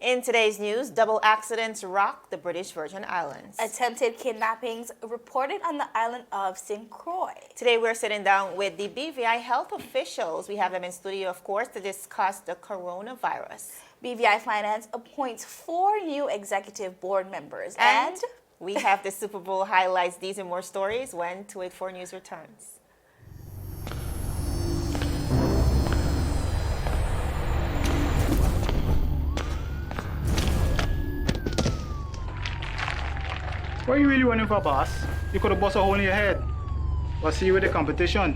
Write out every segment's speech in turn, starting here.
In today's news, double accidents rock the British Virgin Islands. Attempted kidnappings reported on the island of St. Croix. Today we're sitting down with the BVI health officials. We have them in studio, of course, to discuss the coronavirus. BVI Finance appoints 4 new executive board members. And we have the Super Bowl highlights. These and more stories when 284 News returns. What are you really running for, boss? You could have bust a hole in your head. But see, with the competition,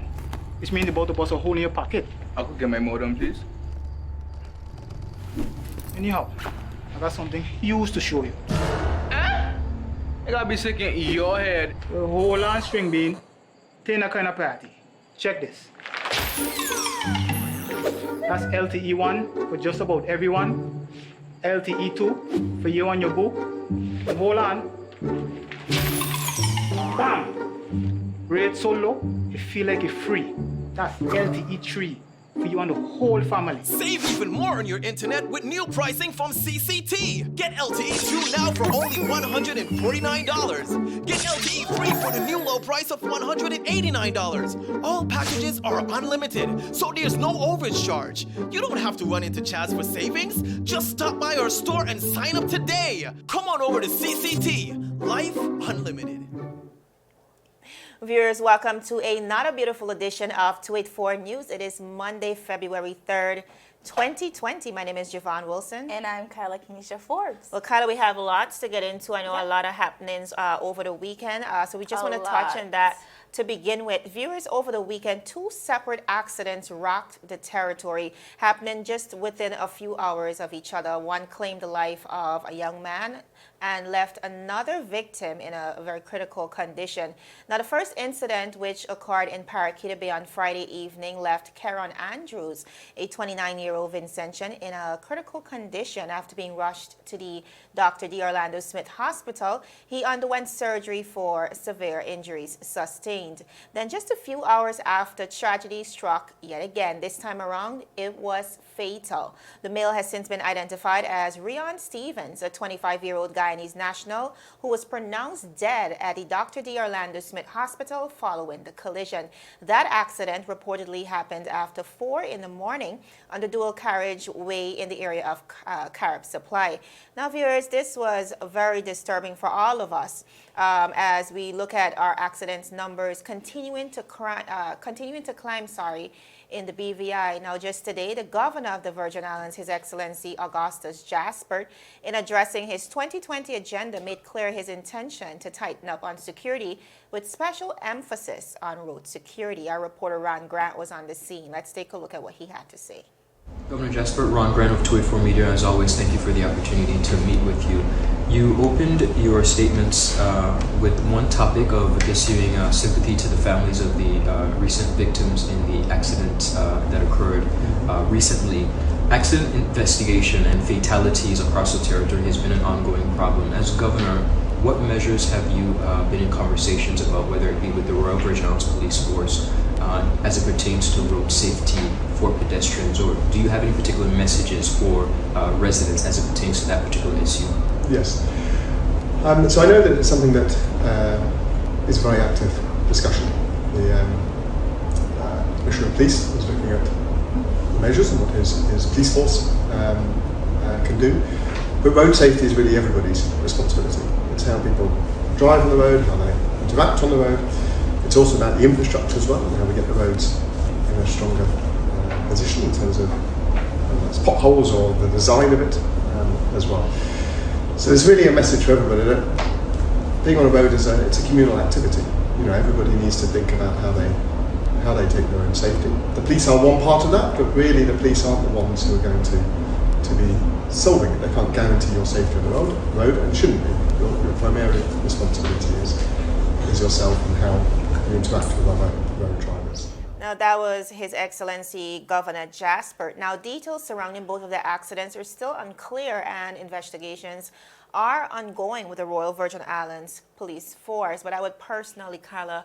which means you're about to bust a hole in your pocket. I could get my modem, please. Anyhow, I got something huge to show you. I gotta be sick in your head. Well, hold on, string bean. Taking a kind of party. Check this. That's LTE1 for just about everyone. LTE2 for you and your boo. And hold on. Bam! Rate so low, you feel like you're free. That's LTE3 for you and the whole family. Save even more on your internet with new pricing from CCT. Get LTE 2 now for only $149. Get LTE 3 for the new low price of $189. All packages are unlimited, so there's no overage charge. You don't have to run into Chaz for savings. Just stop by our store and sign up today. Come on over to CCT. Life Unlimited. Viewers, welcome to another beautiful edition of 284 News. It is Monday, February 3rd, 2020. My name is Javon Wilson. And I'm Kyla Kenesha Forbes. Well, Kyla, we have lots to get into. I know a lot of happenings over the weekend, so we just want to touch on that. To begin with, viewers, over the weekend, 2 separate accidents rocked the territory, happening just within a few hours of each other. One claimed the life of a young man and left another victim in a very critical condition. Now, the first incident, which occurred in Paraquita Bay on Friday evening, left Karen Andrews, a 29-year-old Vincentian, in a critical condition after being rushed to the Dr. D. Orlando Smith Hospital. He underwent surgery for severe injuries sustained. Then just a few hours after, tragedy struck yet again. This time around, it was fatal. The male has since been identified as Rion Stevens, a 25-year-old Guyanese national who was pronounced dead at the Dr. D. Orlando Smith Hospital following the collision. That accident reportedly happened after 4 in the morning on the dual carriageway in the area of Carib Supply. Now, viewers, this was very disturbing for all of us as we look at our accidents numbers continuing to climb in the BVI. Now, just today, the governor of the Virgin Islands, His Excellency Augustus Jaspert, in addressing his 2020 agenda, made clear his intention to tighten up on security with special emphasis on road security. Our reporter Ron Grant was on the scene. Let's take a look at what he had to say. Governor Jaspert, Ron Grant of 284 Media. As always, thank you for the opportunity to meet with you. You opened your statements with one topic of issuing sympathy to the families of the recent victims in the accident that occurred recently. Accident investigation and fatalities across the territory has been an ongoing problem. As governor, what measures have you been in conversations about, whether it be with the Royal Virgin Islands Police Force, as it pertains to road safety for pedestrians, or do you have any particular messages for residents as it pertains to that particular issue? Yes. So I know that it's something that is a very active discussion. The Commissioner of Police is looking at the measures and what his police force can do. But road safety is really everybody's responsibility. It's how people drive on the road, how they interact on the road. It's also about the infrastructure as well, and how we get the roads in a stronger position in terms of potholes or the design of it as well. So there's really a message for everybody that being on a road it's a communal activity. You know, everybody needs to think about how they take their own safety. The police are one part of that, but really the police aren't the ones who are going to be solving it. They can't guarantee your safety on the road and shouldn't be. Your primary responsibility is yourself and how you interact with other road drivers. Now, that was His Excellency Governor Jaspert. Now, details surrounding both of the accidents are still unclear, and investigations are ongoing with the Royal Virgin Islands Police Force, but I would personally, Carla,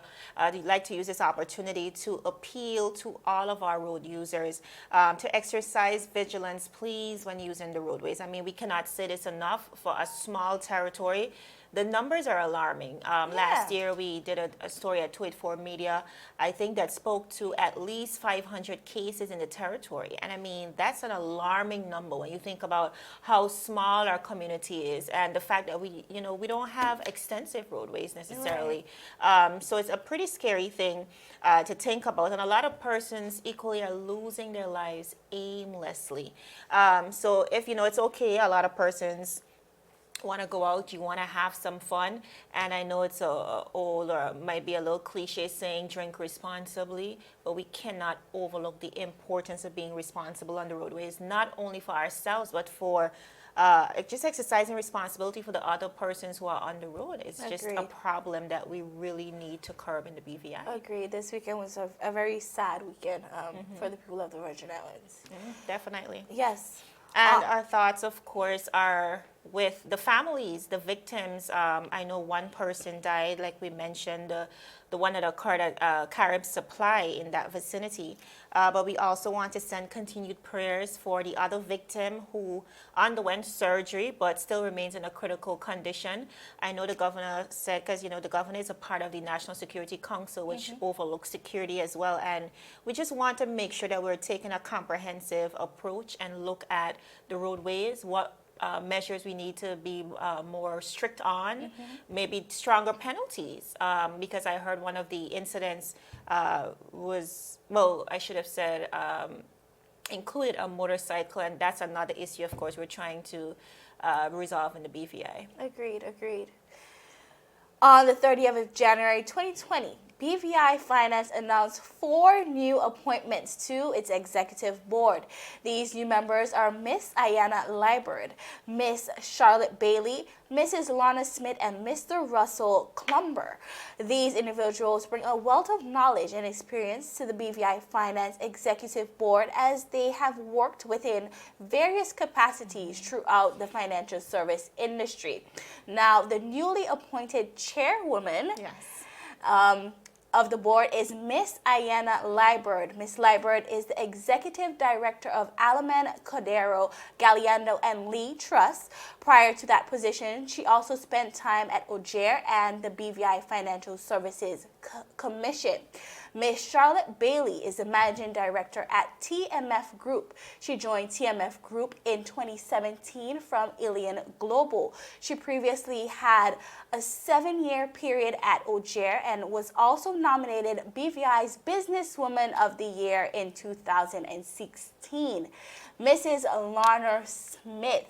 like to use this opportunity to appeal to all of our road users to exercise vigilance, please, when using the roadways. I mean, we cannot say this enough. For a small territory, the numbers are alarming. Last year, we did a story at 284 Media, I think, that spoke to at least 500 cases in the territory. And I mean, that's an alarming number when you think about how small our community is and the fact that we don't have extensive roadways necessarily. So it's a pretty scary thing to think about. And a lot of persons equally are losing their lives aimlessly. So if, it's okay, a lot of persons want to go out, you want to have some fun, and I know it's a old or might be a little cliche saying, drink responsibly, but we cannot overlook the importance of being responsible on the roadways, not only for ourselves, but for just exercising responsibility for the other persons who are on the road. It's just a problem that we really need to curb in the BVI. Agreed. This weekend was a very sad weekend for the people of the Virgin Islands. Definitely. Yes. And our thoughts, of course, are with the families, the victims. I know one person died, like we mentioned, the one that occurred at Carib Supply in that vicinity. But we also want to send continued prayers for the other victim who underwent surgery but still remains in a critical condition. I know the governor said, because, the governor is a part of the National Security Council, which overlooks security as well. And we just want to make sure that we're taking a comprehensive approach and look at the roadways, what measures we need to be more strict on, maybe stronger penalties, because I heard one of the incidents was, well, I should have said, included a motorcycle, and that's another issue, of course, we're trying to resolve in the BVI. Agreed. On the 30th of January 2020, BVI Finance announced 4 new appointments to its executive board. These new members are Miss Ayana Liburd, Miss Charlotte Bailey, Mrs. Lana Smith, and Mr. Russell Clumber. These individuals bring a wealth of knowledge and experience to the BVI Finance Executive Board as they have worked within various capacities throughout the financial service industry. Now, the newly appointed chairwoman of the board is Miss Ayana Liburd. Miss Liburd is the Executive Director of Alaman, Cordero, Galiando, and Lee Trust. Prior to that position, she also spent time at OJER and the BVI Financial Services Commission. Miss Charlotte Bailey is the Managing Director at TMF Group. She joined TMF Group in 2017 from Alien Global. She previously had a 7-year period at OJER and was also nominated BVI's Businesswoman of the Year in 2016. Mrs. Lana Smith,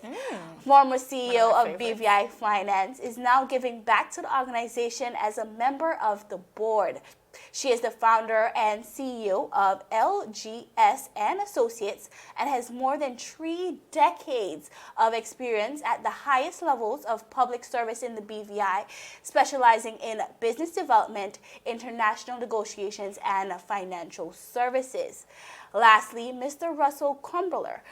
former CEO of BVI Finance, is now giving back to the organization as a member of the board. She is the founder and CEO of LGS and Associates and has more than 3 decades of experience at the highest levels of public service in the BVI, specializing in business development, international negotiations, and financial services. Lastly, Mr. Russell Clumber,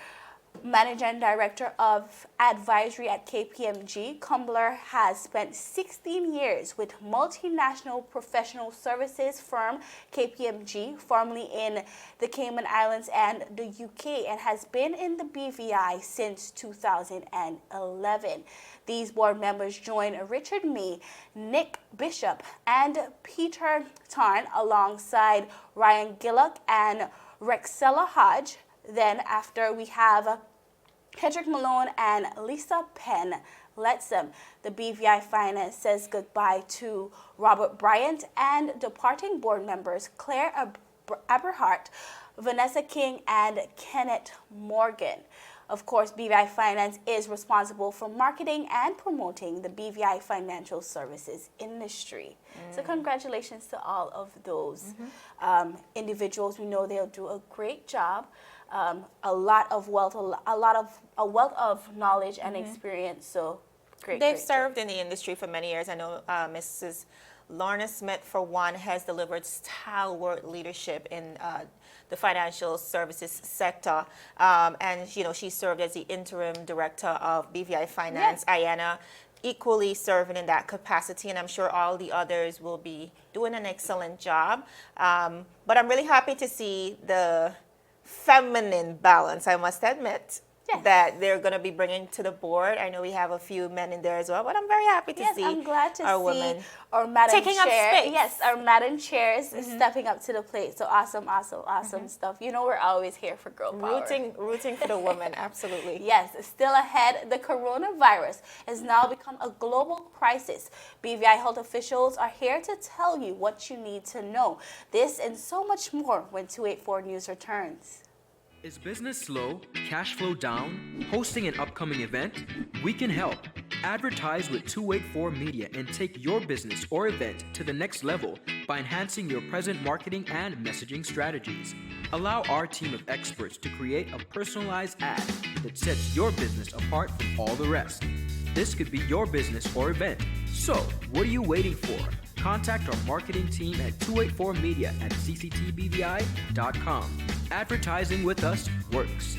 Managing Director of Advisory at KPMG. Clumber has spent 16 years with multinational professional services firm KPMG, formerly in the Cayman Islands and the UK, and has been in the BVI since 2011. These board members join Richard Mee, Nick Bishop, and Peter Tarn alongside Ryan Gillock and Rexella Hodge. Then after we have Hedrick Malone and Lisa Penn Lettsome. The BVI Finance says goodbye to Robert Bryant and departing board members Claire Aberhart, Vanessa King, and Kenneth Morgan. Of course, BVI Finance is responsible for marketing and promoting the BVI financial services industry. So congratulations to all of those individuals. We know they'll do a great job. A wealth of knowledge and experience. So They've served in the industry for many years. I know Mrs. Lorna Smith, for one, has delivered stalwart leadership in the financial services sector. And, you know, she served as the interim director of BVI Finance. Ayanna equally serving in that capacity, and I'm sure all the others will be doing an excellent job. But I'm really happy to see the feminine balance, I must admit, that they're going to be bringing to the board. I know we have a few men in there as well, but I'm very happy to see I'm glad to our see women our Madam taking up Chair. space. Yes, our Madam Chairs stepping up to the plate. So awesome stuff. You know, we're always here for girl power. Rooting for the woman, absolutely. Yes, still ahead, the coronavirus has now become a global crisis. BVI health officials are here to tell you what you need to know. This and so much more when 284 News returns. Is business slow, cash flow down, hosting an upcoming event? We can help. Advertise with 284 Media and take your business or event to the next level by enhancing your present marketing and messaging strategies. Allow our team of experts to create a personalized ad that sets your business apart from all the rest. This could be your business or event. So, what are you waiting for? Contact our marketing team at 284media@cctbvi.com. Advertising with us works.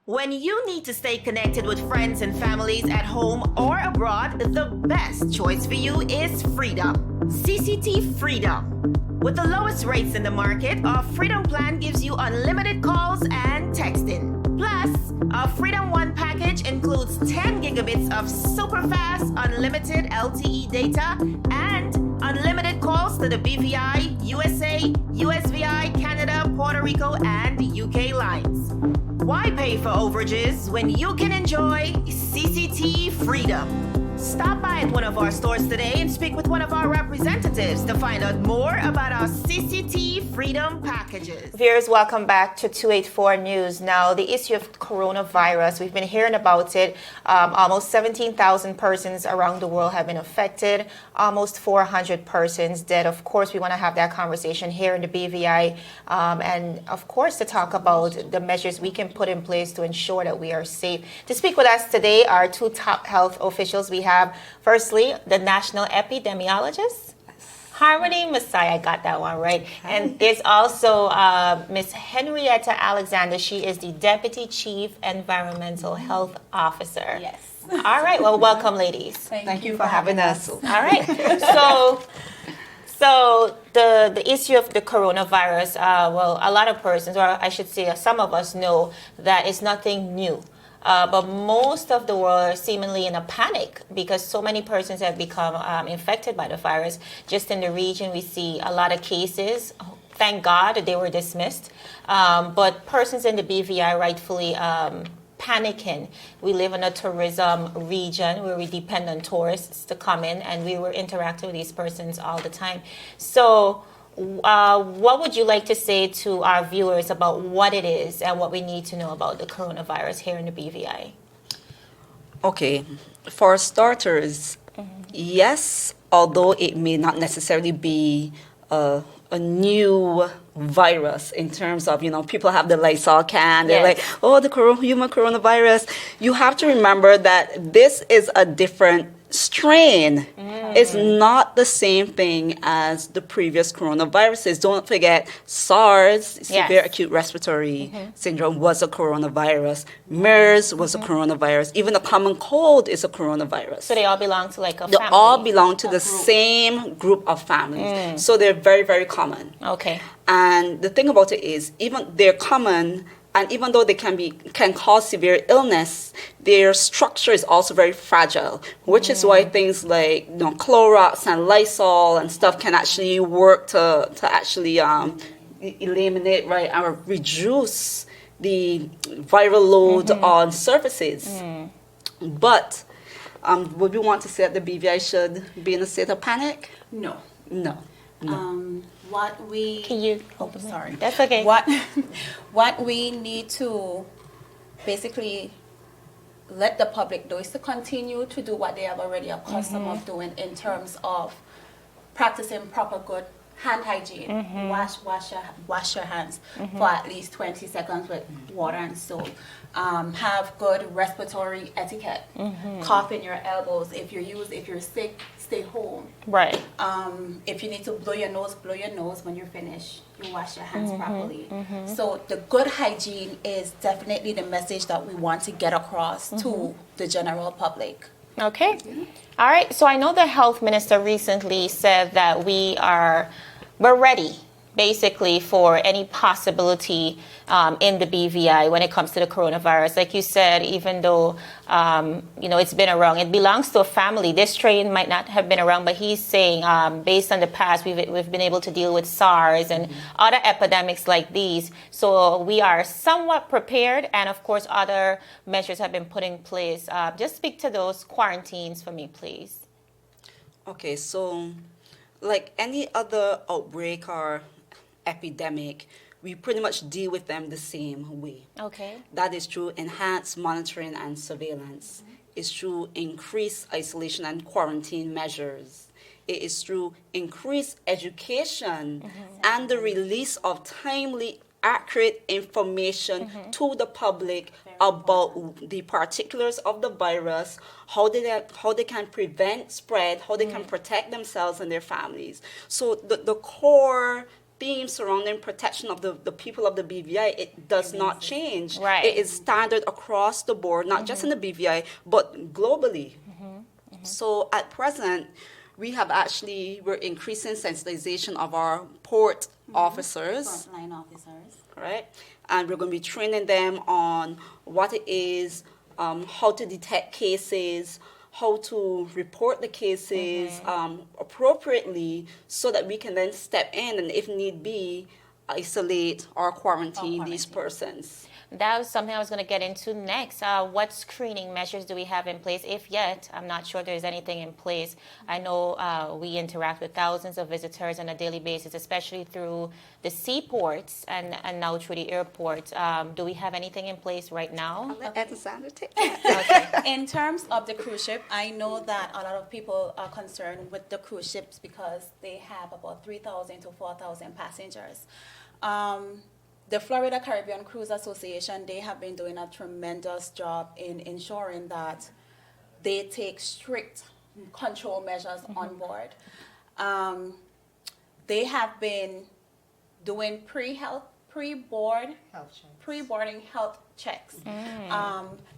When you need to stay connected with friends and families at home or abroad, the best choice for you is Freedom. CCT Freedom. With the lowest rates in the market, our Freedom plan gives you unlimited calls and texting. Plus, our Freedom One package includes 10 gigabits of super fast unlimited LTE data and unlimited calls to the BVI, USA, USVI, Canada, Puerto Rico, and UK lines. Why pay for overages when you can enjoy CCT Freedom? Stop by at one of our stores today and speak with one of our representatives to find out more about our CCT Freedom packages. Viewers, welcome back to 284 News. Now, the issue of coronavirus, we've been hearing about it. Almost 17,000 persons around the world have been affected, almost 400 persons dead. Of course, we want to have that conversation here in the BVI, and of course, to talk about the measures we can put in place to ensure that we are safe. To speak with us today are two top health officials. We have, firstly, the national epidemiologist, Harmony Messiah, got that one right. And there's also Miss Henrietta Alexander. She is the Deputy Chief Environmental Health Officer. Yes. All right, well, welcome, ladies. Thank you for having us. All right, so the issue of the coronavirus, well, a lot of persons, or I should say some of us know that it's nothing new. But most of the world are seemingly in a panic because so many persons have become infected by the virus. Just in the region, we see a lot of cases. Thank God that they were dismissed. But persons in the BVI rightfully panicking. We live in a tourism region where we depend on tourists to come in, and we were interacting with these persons all the time. So what would you like to say to our viewers about what it is and what we need to know about the coronavirus here in the BVI? Okay, for starters, yes, although it may not necessarily be a new virus in terms of, people have the Lysol can, they're like, oh, the human coronavirus. You have to remember that this is a different strain. It's not the same thing as the previous coronaviruses. Don't forget, SARS, severe acute respiratory syndrome, was a coronavirus. MERS was a coronavirus. Even the common cold is a coronavirus. So they all belong to like a They family? all belong to the same group of families. So they're very, very common. Okay. And the thing about it is, even they're common, and even though they can cause severe illness, their structure is also very fragile, which is why things like Clorox and Lysol and stuff can actually work to actually eliminate, right, or reduce the viral load on surfaces. But would we want to say that the BVI should be in a state of panic? No. No. What we Can you? sorry. That's okay. What we need to basically let the public do is to continue to do what they have already accustomed of doing in terms of practicing proper good hand hygiene. Wash your hands for at least 20 seconds with water and soap. Have good respiratory etiquette. Cough in your elbows. If you're sick, stay home. Right. If you need to blow your nose when you're finished. You wash your hands properly. So the good hygiene is definitely the message that we want to get across to the general public. Okay. All right. So I know the health minister recently said that we're ready basically for any possibility in the BVI when it comes to the coronavirus. Like you said, even though, it's been around, it belongs to a family. This strain might not have been around, but he's saying based on the past, we've been able to deal with SARS and other epidemics like these. So we are somewhat prepared. And of course, other measures have been put in place. Just speak to those quarantines for me, please. Okay, so like any other outbreak or epidemic, we pretty much deal with them the same way. Okay. That is through enhanced monitoring and surveillance. It's through increased isolation and quarantine measures. It is through increased education and the release of timely, accurate information to the public about the particulars of the virus, how they can prevent spread, how they can protect themselves and their families. So the core theme surrounding protection of the people of the BVI, it does not change. Right. It is standard across the board, not just in the BVI, but globally. So at present, we're increasing sensitization of our port officers. Frontline officers. Right? And we're going to be training them on what it is, how to detect cases, how to report the cases appropriately so that we can then step in and, if need be, isolate or quarantine these persons. That was something I was going to get into next. What screening measures do we have in place? If yet, I'm not sure there's anything in place. I know we interact with thousands of visitors on a daily basis, especially through the seaports and now through the airport. Do we have anything in place right now? Let Alexander take that. In terms of the cruise ship, I know that a lot of people are concerned with the cruise ships because they have about 3,000 to 4,000 passengers. The Florida Caribbean Cruise Association, they have been doing a tremendous job in ensuring that they take strict control measures on board. They have been doing pre-boarding health checks.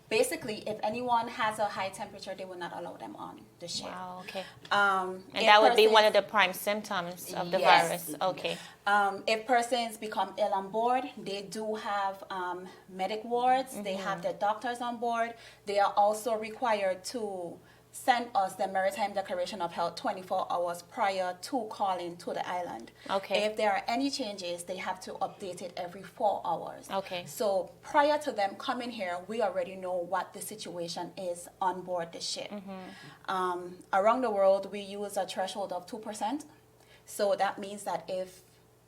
Basically, if anyone has a high temperature, they will not allow them on the ship. Wow, okay. And that would be one of the prime symptoms of the virus. Okay. If persons become ill on board, they do have medic wards. They have their doctors on board. They are also required to send us the Maritime Declaration of Health 24 hours prior to calling to the island. Okay. If there are any changes, they have to update it every 4 hours. Okay. So prior to them coming here, we already know what the situation is on board the ship. Around the world, we use a threshold of 2%. So that means that if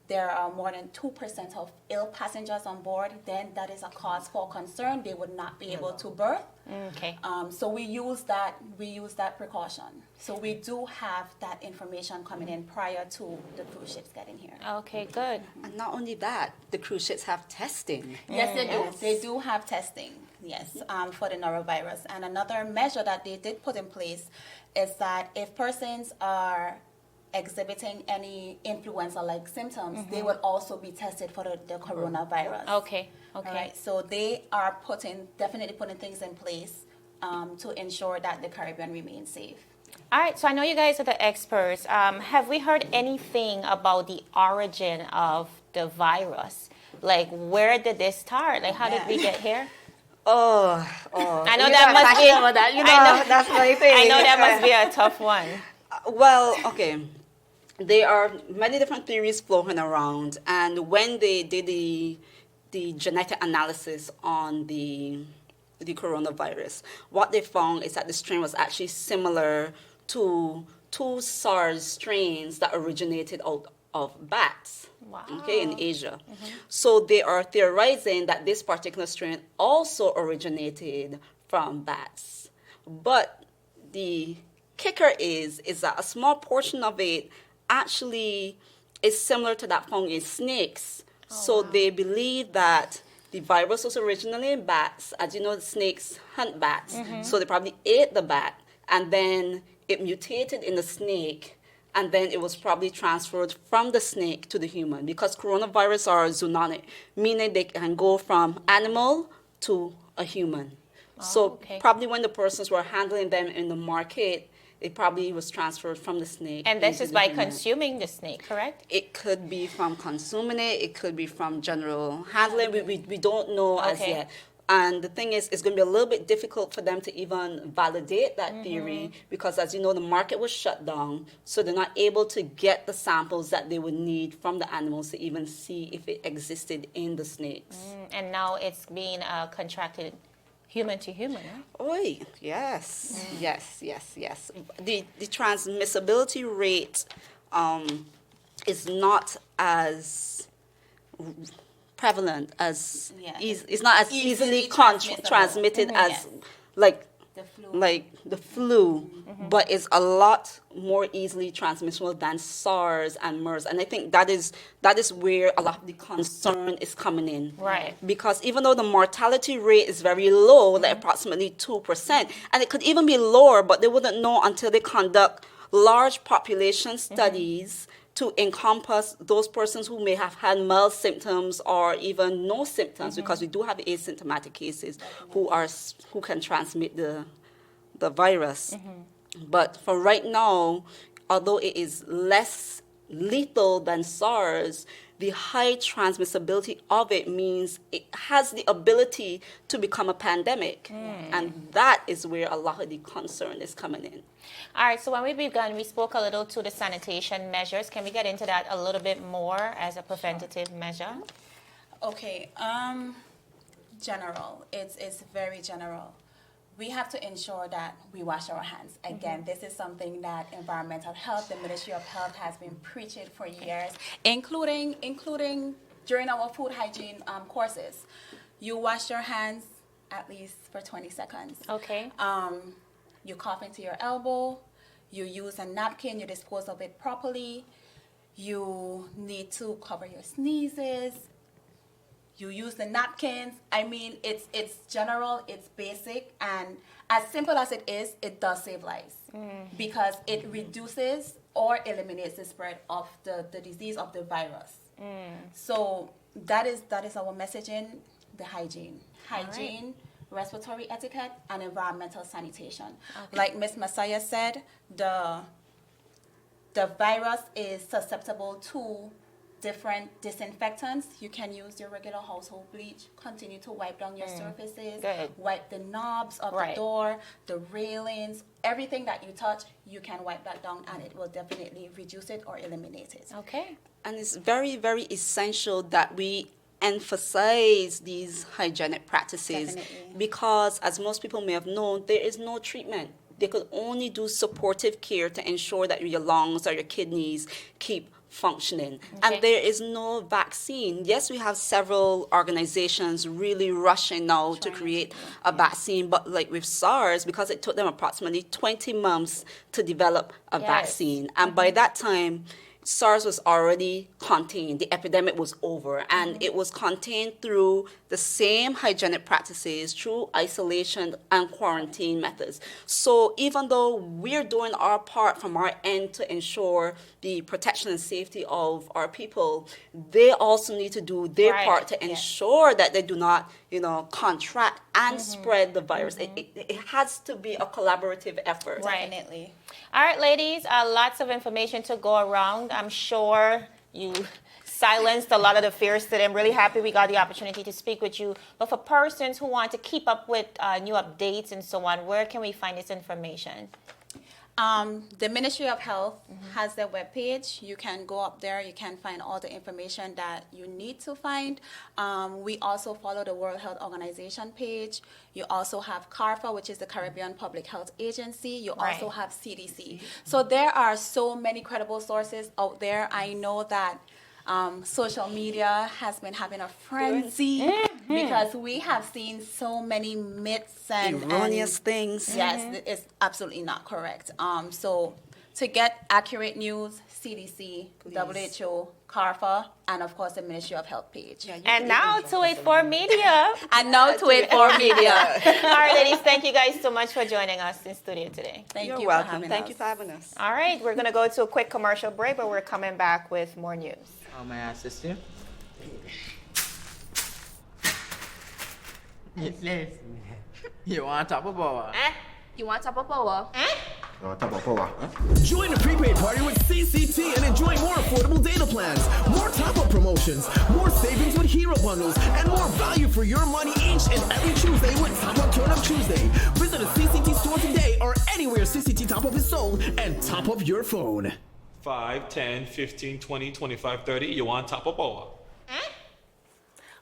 there are more than 2% of ill passengers on board, then that is a cause for concern. They would not be able to berth. Okay. So we use that precaution. So we do have that information coming in prior to the cruise ships getting here. Okay, good. And not only that, the cruise ships have testing. Yes, they do. They do have testing, yes, for the norovirus. And another measure that they did put in place is that if persons are exhibiting any influenza-like symptoms, they will also be tested for the coronavirus. Okay, All okay. right, so they are definitely putting things in place to ensure that the Caribbean remains safe. All right, so I know you guys are the experts. Have we heard anything about the origin of the virus? Like, where did this start? Like, how did we get here? Oh. I know that must be. That. You know, that's my thing. I know that must be a tough one. Well, okay. There are many different theories floating around, and when they did the genetic analysis on the coronavirus, what they found is that the strain was actually similar to two SARS strains that originated out of bats. Wow. Okay, in Asia. So they are theorizing that this particular strain also originated from bats. But the kicker is that a small portion of it actually is similar to that found in snakes. So they believe that the virus was originally in bats. As you know, the snakes hunt bats. So they probably ate the bat, and then it mutated in the snake, and then it was probably transferred from the snake to the human, because coronavirus are zoonotic, meaning they can go from animal to a human. So okay. probably when the persons were handling them in the market, it probably was transferred from the snake. And this into is the by human. consuming the snake, correct? It could be from consuming it. It could be from general handling. We don't know as Okay. yet. And the thing is, it's going to be a little bit difficult for them to even validate that Mm-hmm. theory, because, as you know, the market was shut down. So they're not able to get the samples that they would need from the animals to even see if it existed in the snakes. And now it's being contracted human to human, right? Oh, yes, yes. The transmissibility rate is not as prevalent as Yeah. it's not as Easily easily transmissible. transmitted as Yes. like The flu. like the flu, but it's a lot more easily transmissible than SARS and MERS. And I think that is where a lot of the concern is coming in. Right. Because even though the mortality rate is very low, like approximately 2%, and it could even be lower, but they wouldn't know until they conduct large population studies to encompass those persons who may have had mild symptoms or even no symptoms, because we do have asymptomatic cases who can transmit the virus. But for right now, although it is less lethal than SARS, the high transmissibility of it means it has the ability to become a pandemic. And that is where a lot of the concern is coming in. All right, so when we began, we spoke a little to the sanitation measures. Can we get into that a little bit more as a preventative measure? Okay, general. It's very general. We have to ensure that we wash our hands. Again, this is something that environmental health, the Ministry of Health has been preaching for years, including during our food hygiene courses. You wash your hands at least for 20 seconds. Okay. You cough into your elbow, you use a napkin, you dispose of it properly, you need to cover your sneezes, you use the napkins. I mean, it's general, it's basic, and as simple as it is, it does save lives because it reduces or eliminates the spread of the disease of the virus. So that is our messaging, the hygiene. Hygiene, respiratory etiquette, and environmental sanitation. Like Ms. Messiah said, the virus is susceptible to different disinfectants. You can use your regular household bleach, continue to wipe down your surfaces, Good. wipe the knobs of Right. the door, the railings, everything that you touch, you can wipe that down and it will definitely reduce it or eliminate it. Okay. And it's very, very essential that we emphasize these hygienic practices. Definitely. Because, as most people may have known, there is no treatment. They could only do supportive care to ensure that your lungs or your kidneys keep functioning. Okay. And there is no vaccine. Yes, we have several organizations really rushing now to create a vaccine, but like with SARS, because it took them approximately 20 months to develop a Yes. vaccine. And by that time, SARS was already contained. The epidemic was over, and it was contained through the same hygienic practices, through isolation and quarantine methods. So even though we're doing our part from our end to ensure the protection and safety of our people, they also need to do their Right, part to yes. ensure that they do not, contract and spread the virus. It has to be a collaborative effort. Right. Definitely. All right, ladies, lots of information to go around. I'm sure you silenced a lot of the fears today. I'm really happy we got the opportunity to speak with you. But for persons who want to keep up with new updates and so on, where can we find this information? The Ministry of Health has their webpage. You can go up there. You can find all the information that you need to find. We also follow the World Health Organization page. You also have CARPHA, which is the Caribbean Public Health Agency. You also Right. have CDC. So there are so many credible sources out there. I know that social media has been having a frenzy because we have seen so many myths and Erroneous things. Yes, it's absolutely not correct. So To get accurate news, CDC, WHO, CARPA, and of course the Ministry of Health page. And now 284 Media. And now 284 Media. All right, ladies, thank you guys so much for joining us in studio today. Thank You're you welcome. for having Thank us. you for having us. All right, we're going to go to a quick commercial break, but we're coming back with more news. How may I assist you? Yes. You want top of power? You want top of power? Join the prepaid party with CCT and enjoy more affordable data plans, more top-up promotions, more savings with hero bundles, and more value for your money each and every Tuesday with Top Up Turn Up Tuesday. Visit a CCT store today or anywhere CCT Top Up is sold and top up your phone. 5, 10, 15, 20, 25, 30. You want top of power?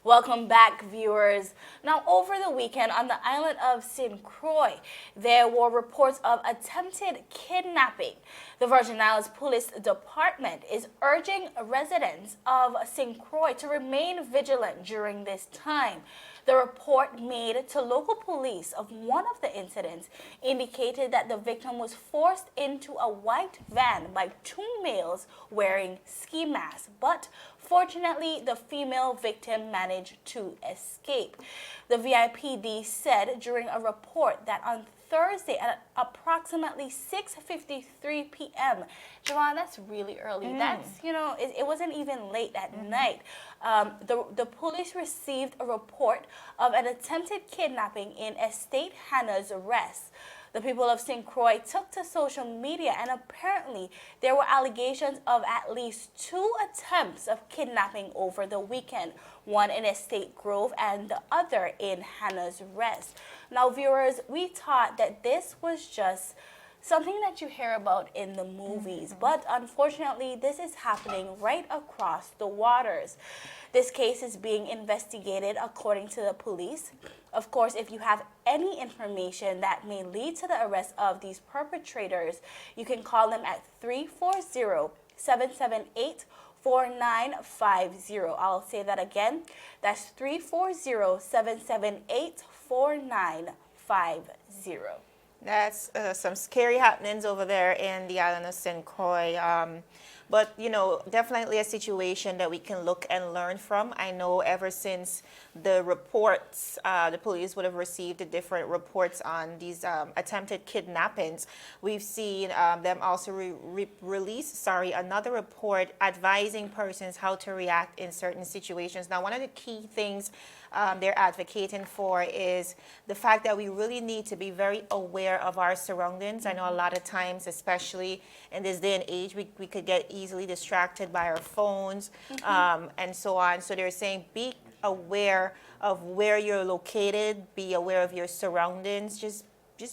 Welcome back, viewers. Now, over the weekend on the island of St. Croix, there were reports of attempted kidnapping. The Virgin Islands Police Department is urging residents of St. Croix to remain vigilant during this time. The report made to local police of one of the incidents indicated that the victim was forced into a white van by two males wearing ski masks, but fortunately, the female victim managed to escape. The VIPD said during a report that on Thursday at approximately 6:53 p.m. Joanne, that's really early. That's, it wasn't even late at night. The police received a report of an attempted kidnapping in Estate Hannah's Rest. The people of St. Croix took to social media, and apparently there were allegations of at least 2 attempts of kidnapping over the weekend, one in Estate Grove and the other in Hannah's Rest. Now, viewers, we thought that this was just something that you hear about in the movies, but unfortunately, this is happening right across the waters. This case is being investigated according to the police. Of course, if you have any information that may lead to the arrest of these perpetrators, you can call them at 340-778-4950. I'll say that again. That's 340-778-4950. That's some scary happenings over there in the island of St. Croix. But, definitely a situation that we can look and learn from. I know ever since the reports, the police would have received the different reports on these attempted kidnappings. We've seen them also release another report advising persons how to react in certain situations. Now, one of the key things they're advocating for is the fact that we really need to be very aware of our surroundings. I know a lot of times, especially in this day and age, we could get easily distracted by our phones and so on. So they're saying be aware of where you're located, be aware of your surroundings, just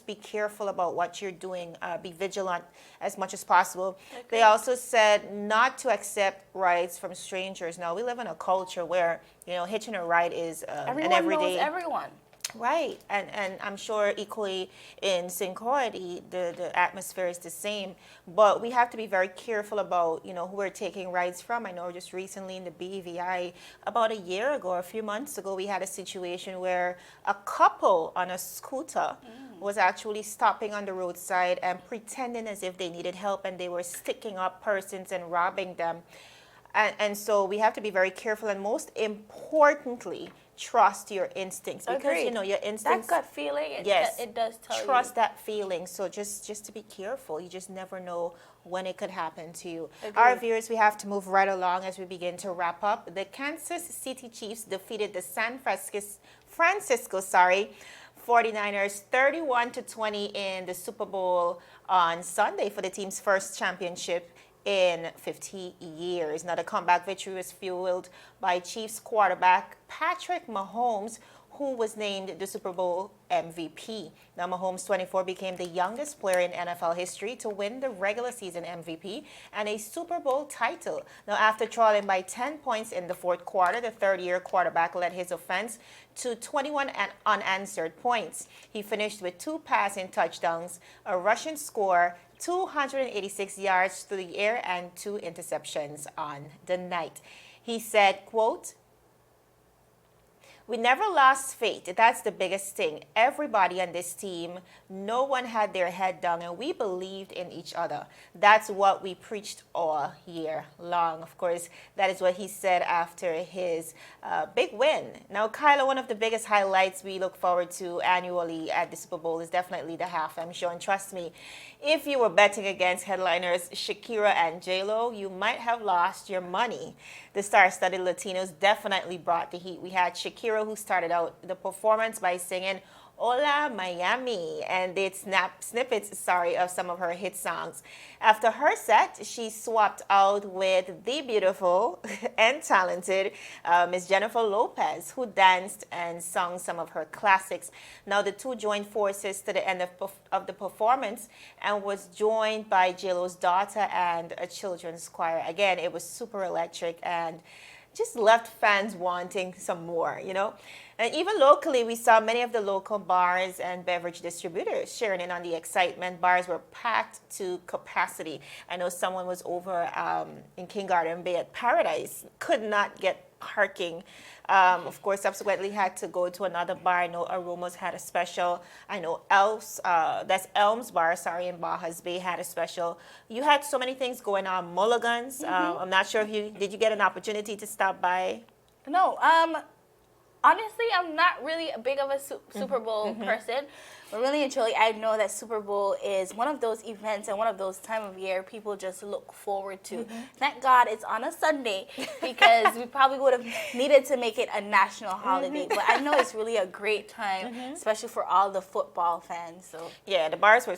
be careful about what you're doing, be vigilant as much as possible. Okay. They also said not to accept rides from strangers. Now, we live in a culture where, hitching a ride is an everyday. Everyone knows everyone. Right, and I'm sure equally in St. Croix, the atmosphere is the same, but we have to be very careful about, who we're taking rides from. I know just recently in the BVI, about a year ago, or a few months ago, we had a situation where a couple on a scooter was actually stopping on the roadside and pretending as if they needed help, and they were sticking up persons and robbing them. And so we have to be very careful, and most importantly, trust your instincts, because Agreed. Your instincts, that gut feeling, it does tell you. Trust that feeling. So just to be careful, you just never know when it could happen to you. Agreed. Our viewers, we have to move right along as we begin to wrap up. The Kansas City Chiefs defeated the San Francisco 49ers 31-20 in the Super Bowl on Sunday for the team's first championship in 50 years. Now, the comeback victory was fueled by Chiefs quarterback Patrick Mahomes, who was named the Super Bowl MVP. Now, Mahomes, 24, became the youngest player in NFL history to win the regular season MVP and a Super Bowl title. Now, after trailing by 10 points in the fourth quarter, the third-year quarterback led his offense to 21 unanswered points. He finished with 2 passing touchdowns, a rushing score, 286 yards through the air, and 2 interceptions on the night. He said, quote, we never lost faith. That's the biggest thing. Everybody on this team, no one had their head down, and we believed in each other. That's what we preached all year long. Of course, that is what he said after his big win. Now, Kyla, one of the biggest highlights we look forward to annually at the Super Bowl is definitely the halftime show. And trust me, if you were betting against headliners Shakira and J-Lo, you might have lost your money. The star-studded Latinos definitely brought the heat. We had Shakira, who started out the performance by singing Hola Miami, and did snippets of some of her hit songs. After her set, she swapped out with the beautiful and talented Miss Jennifer Lopez, who danced and sung some of her classics. Now the two joined forces to the end of the performance and was joined by J-Lo's daughter and a children's choir. Again, it was super electric and just left fans wanting some more, you know. And even locally, we saw many of the local bars and beverage distributors sharing in on the excitement. Bars were packed to capacity. I know someone was over in King Garden Bay at Paradise, could not get parking. Of course, subsequently had to go to another bar. I know Aromas had a special. I know Elms Bar, in Bajas Bay had a special. You had so many things going on. Mulligan's. I'm not sure if did you get an opportunity to stop by? No, honestly, I'm not really a big of a Super Bowl person, but really and truly, I know that Super Bowl is one of those events and one of those time of year people just look forward to. Thank God it's on a Sunday, because we probably would have needed to make it a national holiday. But I know it's really a great time, especially for all the football fans. So yeah, the bars were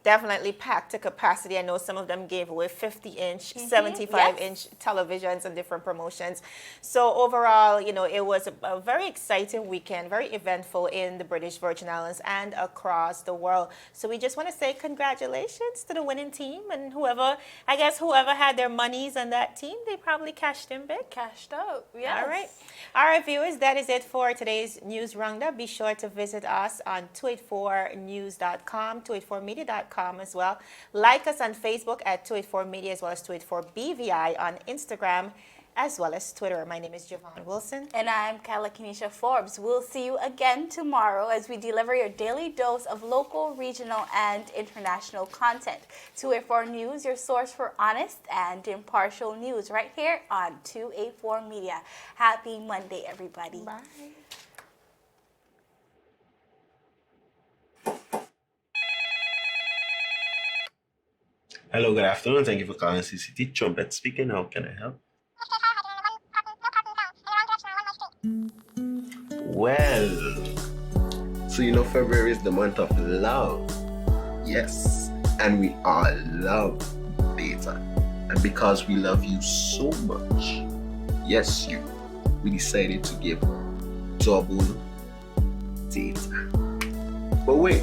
definitely packed to capacity. I know some of them gave away 50-inch, 75-inch televisions and different promotions. So overall, you know, it was a very exciting weekend, very eventful in the British Virgin Islands and across the world. So we just want to say congratulations to the winning team, and whoever had their monies on that team, they probably cashed in big. cashed out, yes. All right, viewers, that is it for today's news roundup. Be sure to visit us on 284news.com, 284media.com as well. Like us on Facebook at 284media, as well as 284BVI on Instagram, as well as Twitter. My name is Javon Wilson. And I'm Kyla Kenesha Forbes. We'll see you again tomorrow as we deliver your daily dose of local, regional, and international content. 284 News, your source for honest and impartial news, right here on 284 Media. Happy Monday, everybody. Bye. Hello, good afternoon. Thank you for calling CCT. Trumpet speaking. How can I help? Well, so you know February is the month of love. Yes, and we all love data. And because we love you so much, yes, we decided to give double data. But wait,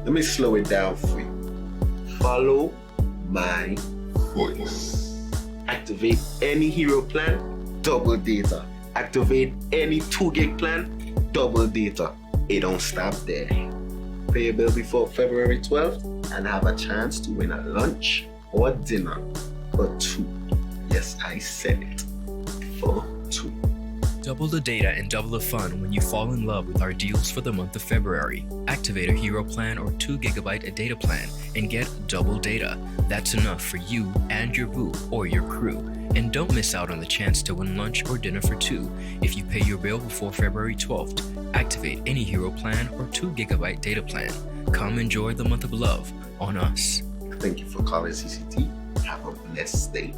let me slow it down for you. Follow my voice. Activate any hero plan, double data. Activate any 2 gig plan, double data. It don't stop there. Pay your bill before February 12th and have a chance to win a lunch or dinner for 2. Yes, I said it. For 2. Double the data and double the fun when you fall in love with our deals for the month of February. Activate a hero plan or 2 GB a data plan and get double data. That's enough for you and your boo or your crew. And don't miss out on the chance to win lunch or dinner for 2 if you pay your bill before February 12th. Activate any hero plan or 2 GB data plan. Come enjoy the month of love on us. Thank you for calling CCT. Have a blessed day.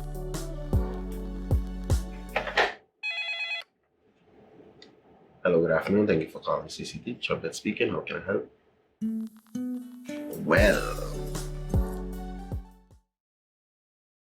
Hello, good afternoon. Thank you for calling CCT. Trumpet speaking. How can I help? Well,